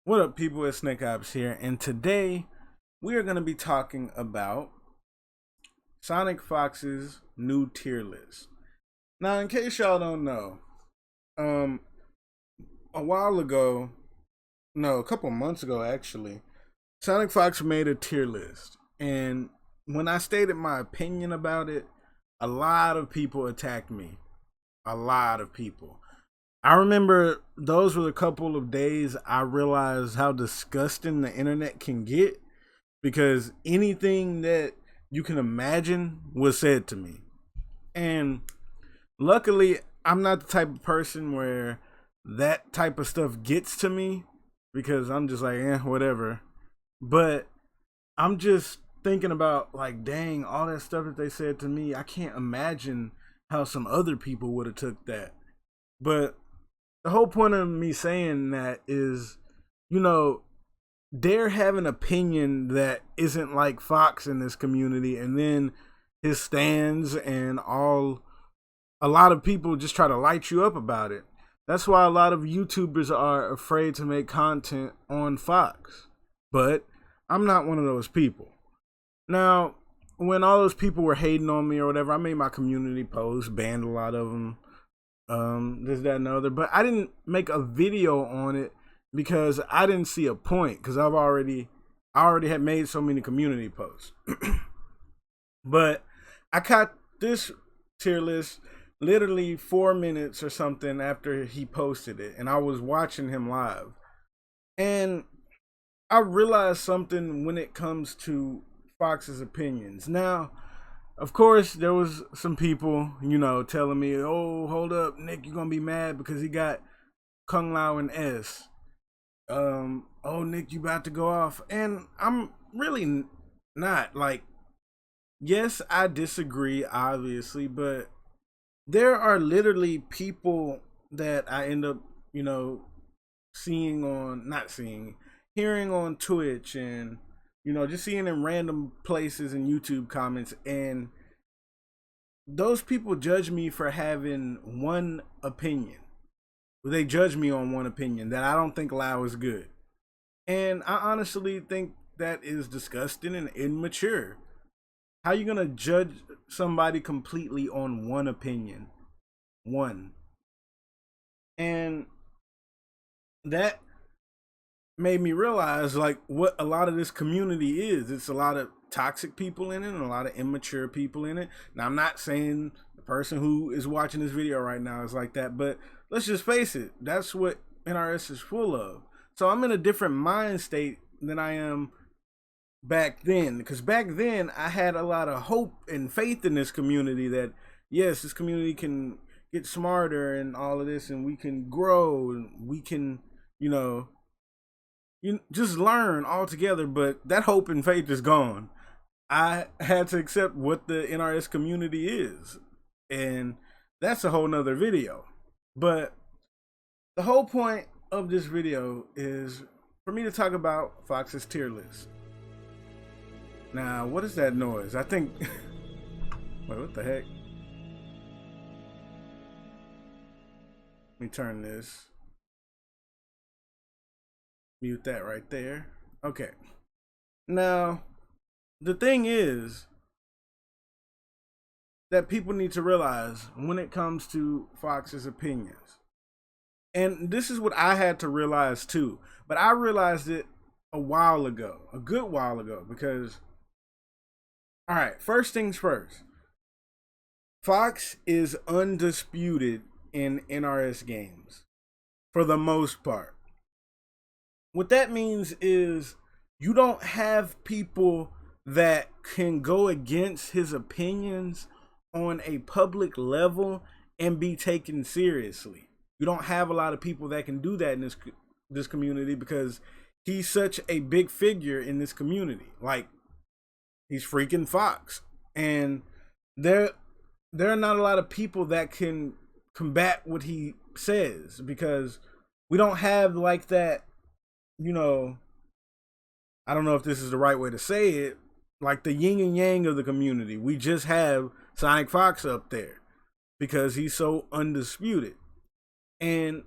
What up, people? It's Nickopz here, and today we are going to be talking about Sonicfox's new tier list. Now, in case y'all don't know, um, a while ago, no, a couple months ago actually, Sonicfox made a tier list, and when I stated my opinion about it, a lot of people attacked me. A lot of people. I remember those were the couple of days I realized how disgusting the internet can get because anything that you can imagine was said to me. And luckily, I'm not the type of person where that type of stuff gets to me because I'm just like, whatever. But I'm just thinking about, like, dang, all that stuff that they said to me, I can't imagine how some other people would have took that. But the whole point of me saying that is, dare have an opinion that isn't like Fox in this community, and then his stands and a lot of people just try to light you up about it. That's why a lot of YouTubers are afraid to make content on Fox. But I'm not one of those people. Now, when all those people were hating on me or whatever, I made my community post, banned a lot of them, this, that, and the other. But I didn't make a video on it because I didn't see a point, because I already had made so many community posts. But I caught this tier list literally 4 minutes or something after he posted it, and I was watching him live, and I realized something when it comes to Fox's opinions. Now, of course, there was some people, telling me, "Oh, hold up, Nick, you're gonna be mad because he got Kung Lao and S." Oh, Nick, you about to go off, and I'm really not. Like, yes, I disagree, obviously, but there are literally people that I end up, hearing on Twitch and just seeing in random places in YouTube comments, and those people judge me for having one opinion. They judge me on one opinion, that I don't think Lao is good. And I honestly think that is disgusting and immature. How you gonna judge somebody completely on one opinion? One. And that made me realize, like, what a lot of this community is. It's a lot of toxic people in it and a lot of immature people in it. Now, I'm not saying the person who is watching this video right now is like that, but let's just face it, that's what NRS is full of. So I'm in a different mind state than I am back then, because back then I had a lot of hope and faith in this community that, yes, this community can get smarter and all of this, and we can grow and we can, you just learn all together. But that hope and faith is gone. I had to accept what the NRS community is, and that's a whole nother video. But the whole point of this video is for me to talk about Fox's tier list. Now, what is that noise? I think wait, what the heck? Let me turn this. Mute that right there. Okay. Now, the thing is that people need to realize when it comes to Fox's opinions, and this is what I had to realize too, but I realized it a while ago, a good while ago, because, all right, first things first, Fox is undisputed in NRS games for the most part. What that means is you don't have people that can go against his opinions on a public level and be taken seriously. You don't have a lot of people that can do that in this community, because he's such a big figure in this community. Like, he's freaking Fox, and there are not a lot of people that can combat what he says, because we don't have like that, I don't know if this is the right way to say it, like the yin and yang of the community. We just have Sonicfox up there because he's so undisputed. And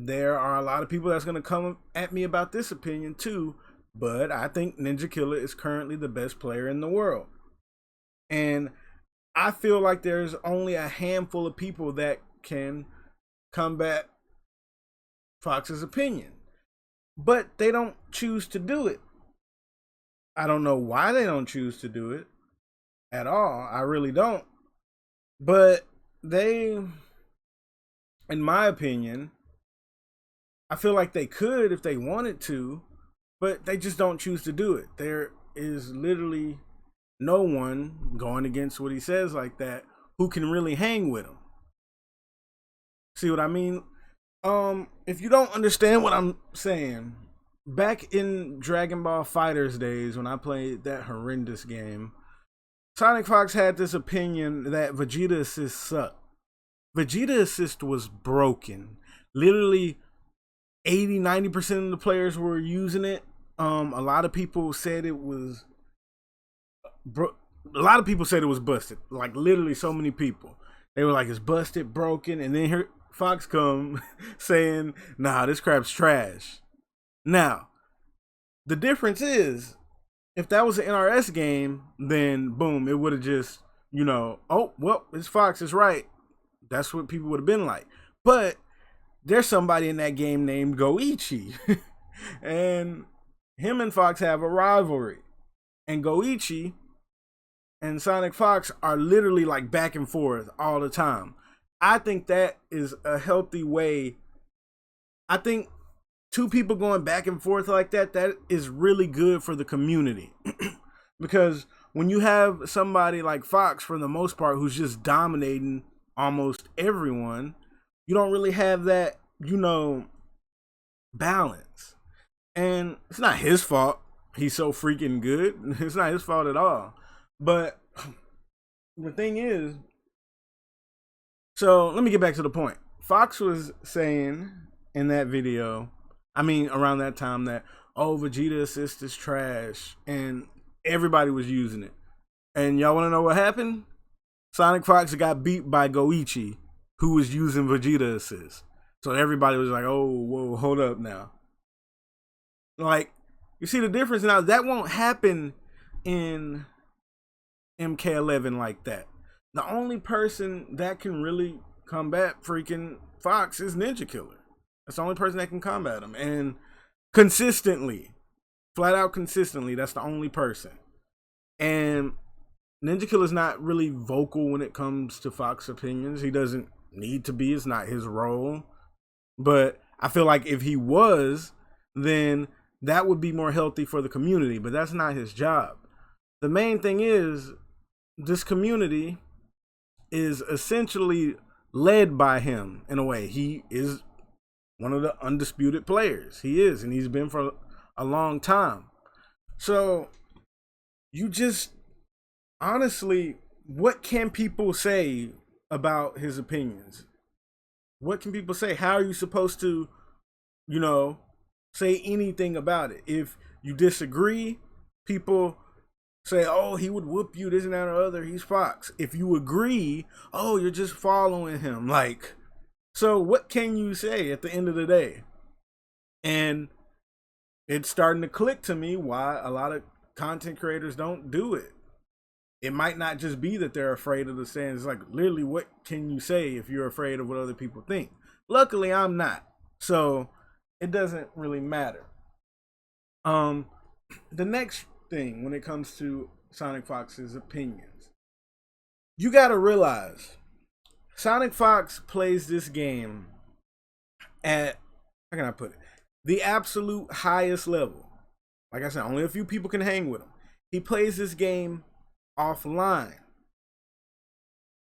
there are a lot of people that's going to come at me about this opinion too, but I think Ninja Killer is currently the best player in the world. And I feel like there's only a handful of people that can combat Fox's opinion, but they don't choose to do it. I don't know why they don't choose to do it at all. I really don't. But they, in my opinion, I feel like they could if they wanted to, but they just don't choose to do it. There is literally no one going against what he says like that who can really hang with him. See what I mean? If you don't understand what I'm saying, back in Dragon Ball Fighters days when I played that horrendous game, Sonicfox had this opinion that Vegeta Assist sucked. Vegeta Assist was broken. Literally 80-90% of the players were using it. A lot of people said it was busted. Like literally so many people. They were like, it's busted, broken, and then here Fox come saying, nah, this crap's trash. Now, the difference is, if that was an NRS game, then boom, it would have just, oh, well, it's Fox, it's right. That's what people would have been like. But there's somebody in that game named Goichi. And him and Fox have a rivalry. And Goichi and Sonicfox are literally like back and forth all the time. I think that is a healthy way. I think two people going back and forth like that is really good for the community. Because when you have somebody like Fox, for the most part, who's just dominating almost everyone, you don't really have that, balance. And it's not his fault. He's so freaking good. It's not his fault at all. But the thing is, so let me get back to the point. Fox was saying in that video, around that time, that, oh, Vegeta Assist is trash. And everybody was using it. And y'all want to know what happened? Sonicfox got beat by Goichi, who was using Vegeta Assist. So everybody was like, oh, whoa, hold up now. Like, you see the difference? Now, that won't happen in MK11 like that. The only person that can really combat freaking Fox is Ninja Killer. That's the only person that can combat him. And consistently, flat out consistently, that's the only person. And Ninja Killer's not really vocal when it comes to Fox opinions. He doesn't need to be. It's not his role. But I feel like if he was, then that would be more healthy for the community. But that's not his job. The main thing is, this community is essentially led by him in a way. He is one of the undisputed players. He is, and he's been for a long time. So you just, honestly, what can people say about his opinions? What can people say? How are you supposed to, say anything about it? If you disagree, people say, oh, he would whoop you, this and that or other, he's Fox. If you agree, oh, you're just following him. Like, so what can you say at the end of the day? And it's starting to click to me why a lot of content creators don't do it. It might not just be that they're afraid of the stands. It's like, literally, what can you say if you're afraid of what other people think? Luckily, I'm not. So it doesn't really matter. The next thing when it comes to Sonicfox's opinions, you got to realize Sonicfox plays this game at, how can I put it, the absolute highest level. Like I said, only a few people can hang with him. He plays this game offline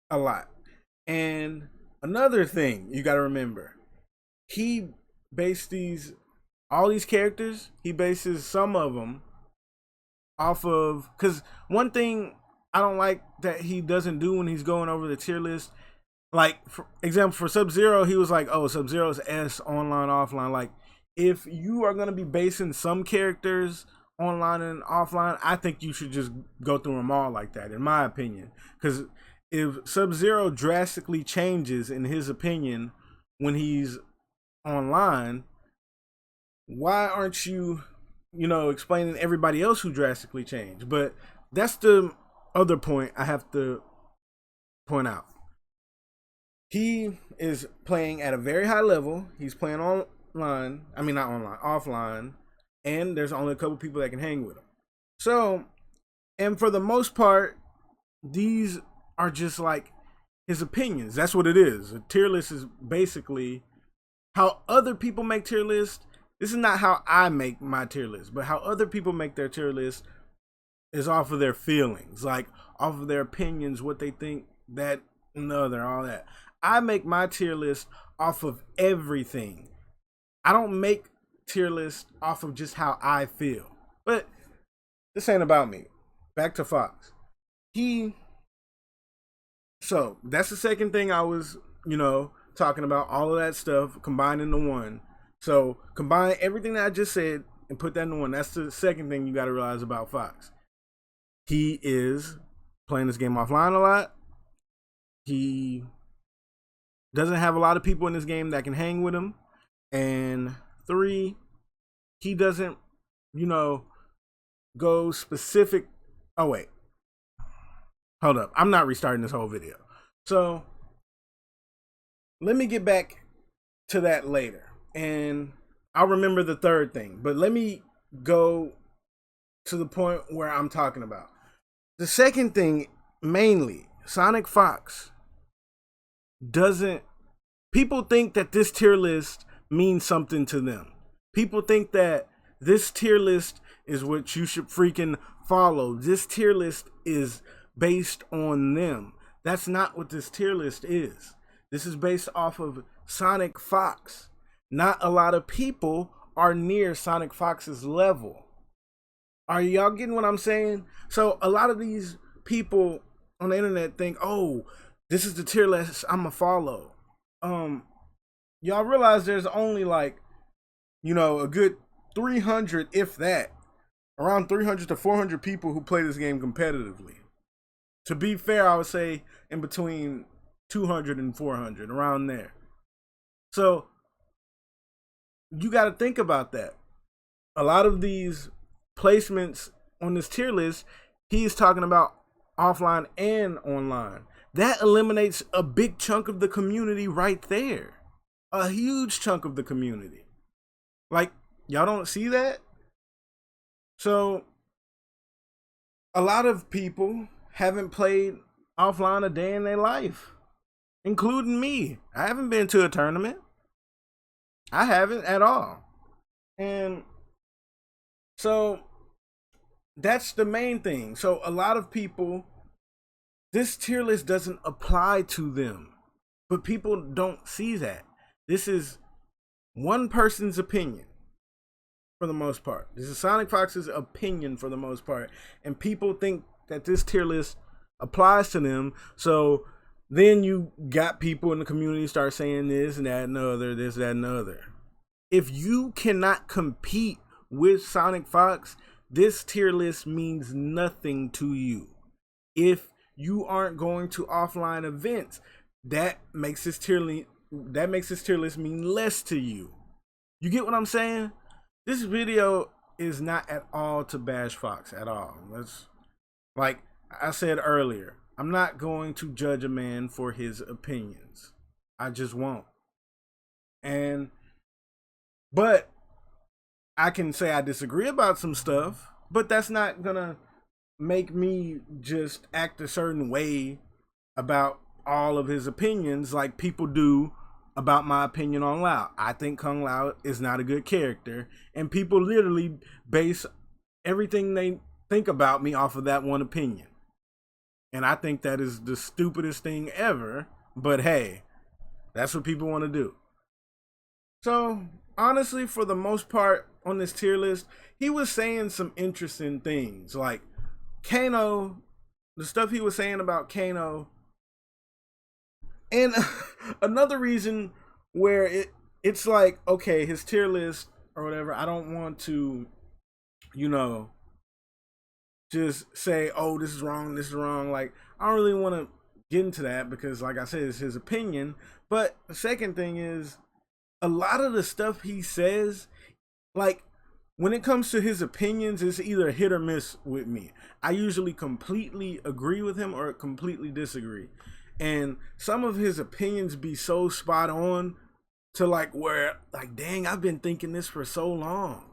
a lot. And another thing you got to remember, he based all these characters, he bases some of them off of, because one thing I don't like that he doesn't do when he's going over the tier list, like, for example, for Sub-Zero, he was like, oh, Sub-Zero's S, online, offline. Like, if you are going to be basing some characters online and offline, I think you should just go through them all like that, in my opinion. Because if Sub-Zero drastically changes, in his opinion, when he's online, why aren't you, explaining everybody else who drastically changed? But that's the other point I have to point out. He is playing at a very high level. He's playing online. I mean, not online, offline. And there's only a couple people that can hang with him. So, and for the most part, these are just like his opinions. That's what it is. A tier list is basically how other people make tier lists. This is not how I make my tier list, but how other people make their tier list is off of their feelings, like off of their opinions, what they think, that and the other, all that. I make my tier list off of everything. I don't make tier lists off of just how I feel. But this ain't about me. Back to Fox. So that's the second thing I was, talking about, all of that stuff combined into one. So combine everything that I just said and put that into one. That's the second thing you got to realize about Fox. He is playing this game offline a lot. He doesn't have a lot of people in this game that can hang with him. And 3, he doesn't, go specific. Oh, wait. Hold up. I'm not restarting this whole video. So let me get back to that later. And I'll remember the third thing. But let me go to the point where I'm talking about. The second thing, mainly, Sonicfox doesn't. People think that this tier list means something to them. People think that this tier list is what you should freaking follow. This tier list is based on them. That's not what this tier list is. This is based off of Sonicfox. Not a lot of people are near Sonicfox's level. Are y'all getting what I'm saying? So a lot of these people on the internet think, oh, this is the tier list I'm gonna follow. Y'all realize there's only like, a good 300, if that, around 300 to 400 people who play this game competitively. To be fair, I would say in between 200 and 400, around there. So you got to think about that. A lot of these placements on this tier list, he's talking about offline and online. That eliminates a big chunk of the community right there. A huge chunk of the community. Like, y'all don't see that? So, a lot of people haven't played offline a day in their life, including me. I haven't been to a tournament. I haven't at all. And so, that's the main thing. So, a lot of people, this tier list doesn't apply to them. But people don't see that. This is one person's opinion for the most part. This is Sonicfox's opinion for the most part. And people think that this tier list applies to them. So then you got people in the community start saying this and that and the other, this, that, and the other. If you cannot compete with Sonicfox, this tier list means nothing to you. If you aren't going to offline events, that makes this tier list mean less to you. You get what I'm saying? This video is not at all to bash Fox at all. That's like I said earlier. I'm not going to judge a man for his opinions. I just won't. But I can say I disagree about some stuff, but that's not gonna make me just act a certain way about all of his opinions like people do about my opinion on Lao. I think Kung Lao is not a good character, and people literally base everything they think about me off of that one opinion. And I think that is the stupidest thing ever, but hey, that's what people want to do. So, honestly, for the most part on this tier list, he was saying some interesting things. Like, Kano, the stuff he was saying about Kano. And another reason where it's like, okay, his tier list or whatever, I don't want to, just say, oh, this is wrong, this is wrong. Like, I don't really want to get into that because, like I said, it's his opinion. But the second thing is, a lot of the stuff he says, like when it comes to his opinions, it's either hit or miss with me. I usually completely agree with him or completely disagree. And some of his opinions be so spot on to like where, like, dang, I've been thinking this for so long.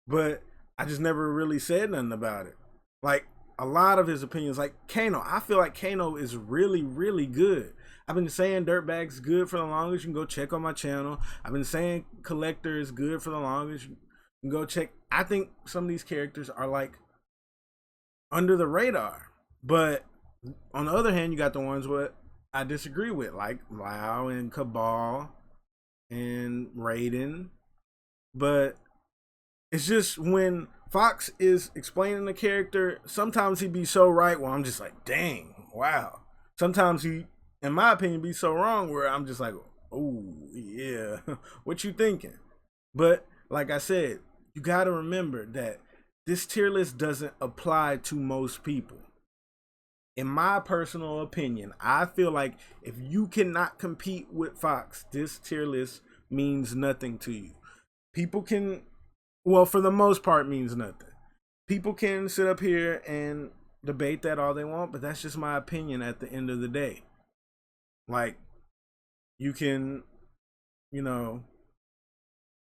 But I just never really said nothing about it. Like a lot of his opinions, like Kano, I feel like Kano is really, really good. I've been saying Dirtbag's good for the longest. You can go check on my channel. I've been saying Collector is good for the longest. You can go check. I think some of these characters are like under the radar. But on the other hand, you got the ones what I disagree with, like Lau and Cabal and Raiden. But it's just when Fox is explaining the character, sometimes he be so right where I'm just like, dang, wow. Sometimes he, in my opinion, be so wrong where I'm just like, oh, yeah, what you thinking? But like I said, you got to remember that this tier list doesn't apply to most people. In my personal opinion, I feel like if you cannot compete with Fox, this tier list means nothing to you. People can, well, for the most part, means nothing. People can sit up here and debate that all they want, but that's just my opinion at the end of the day. Like, you can, you know,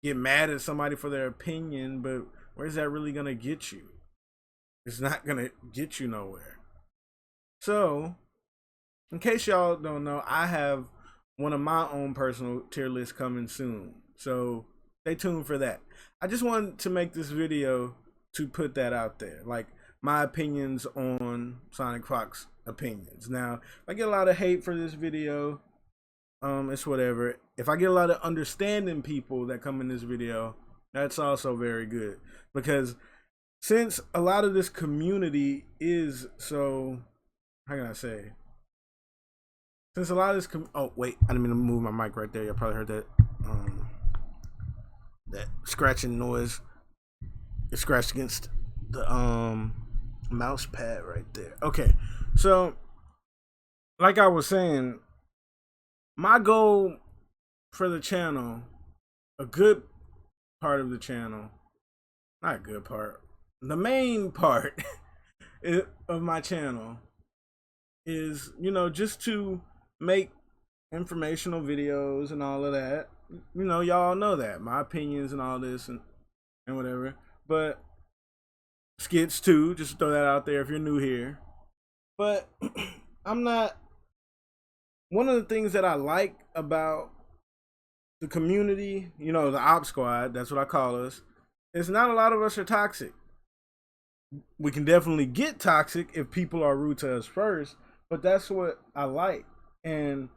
get mad at somebody for their opinion, but where's that really going to get you? It's not going to get you nowhere. So, in case y'all don't know, I have one of my own personal tier lists coming soon. So, stay tuned for that. I just wanted to make this video to put that out there. Like, my opinions on Sonicfox opinions. Now, if I get a lot of hate for this video, it's whatever. If I get a lot of understanding people that come in this video, that's also very good. Because since a lot of this community is so, how can I say? Since a lot of this, oh wait, I didn't mean to move my mic right there. You probably heard that, that scratching noise. It scratched against the mouse pad right there. Okay, so like I was saying, my goal for the channel, a good part of the channel, not a good part, the main part of my channel is, you know, just to make informational videos and all of that. You know, y'all know that, my opinions and all this and whatever. But skits too, just throw that out there if you're new here. But I'm not, one of the things that I like about the community, you know, the op squad, that's what I call us, is not a lot of us are toxic. We can definitely get toxic if people are rude to us first, but that's what I like. And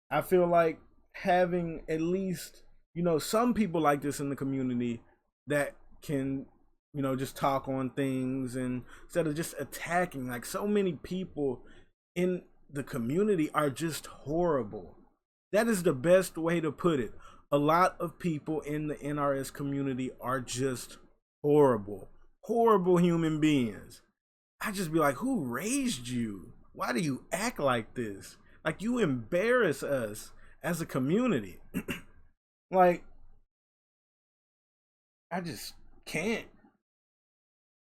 I feel like having at least, you know, some people like this in the community that can, you know, just talk on things and instead of just attacking. Like, so many people in the community are just horrible. That is the best way to put it. A lot of people in the NRS community are just horrible. Horrible human beings. I just be like, who raised you? Why do you act like this? Like, you embarrass us as a community. Like, I just can't.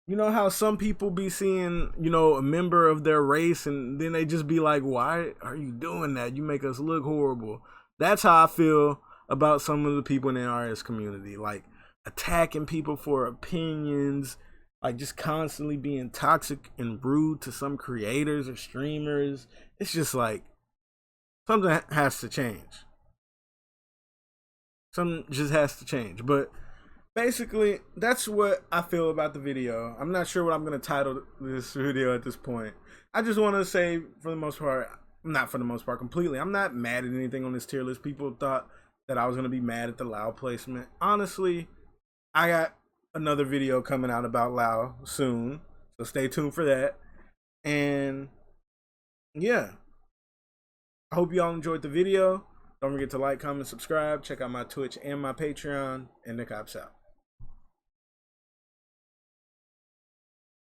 You know how some people be seeing, you know, a member of their race and then they just be like, why are you doing that? You make us look horrible. That's how I feel about some of the people in the NRS community. Like, attacking people for opinions, like just constantly being toxic and rude to some creators or streamers. It's just like, something has to change. Something just has to change. But basically, that's what I feel about the video. I'm not sure what I'm going to title this video at this point. I just want to say, for the most part, not for the most part, completely, I'm not mad at anything on this tier list. People thought that I was going to be mad at the Lau placement. Honestly, I got another video coming out about Lau soon, so stay tuned for that. And yeah, I hope y'all enjoyed the video. Don't forget to like, comment, subscribe. Check out my Twitch and my Patreon. And Nickopz out.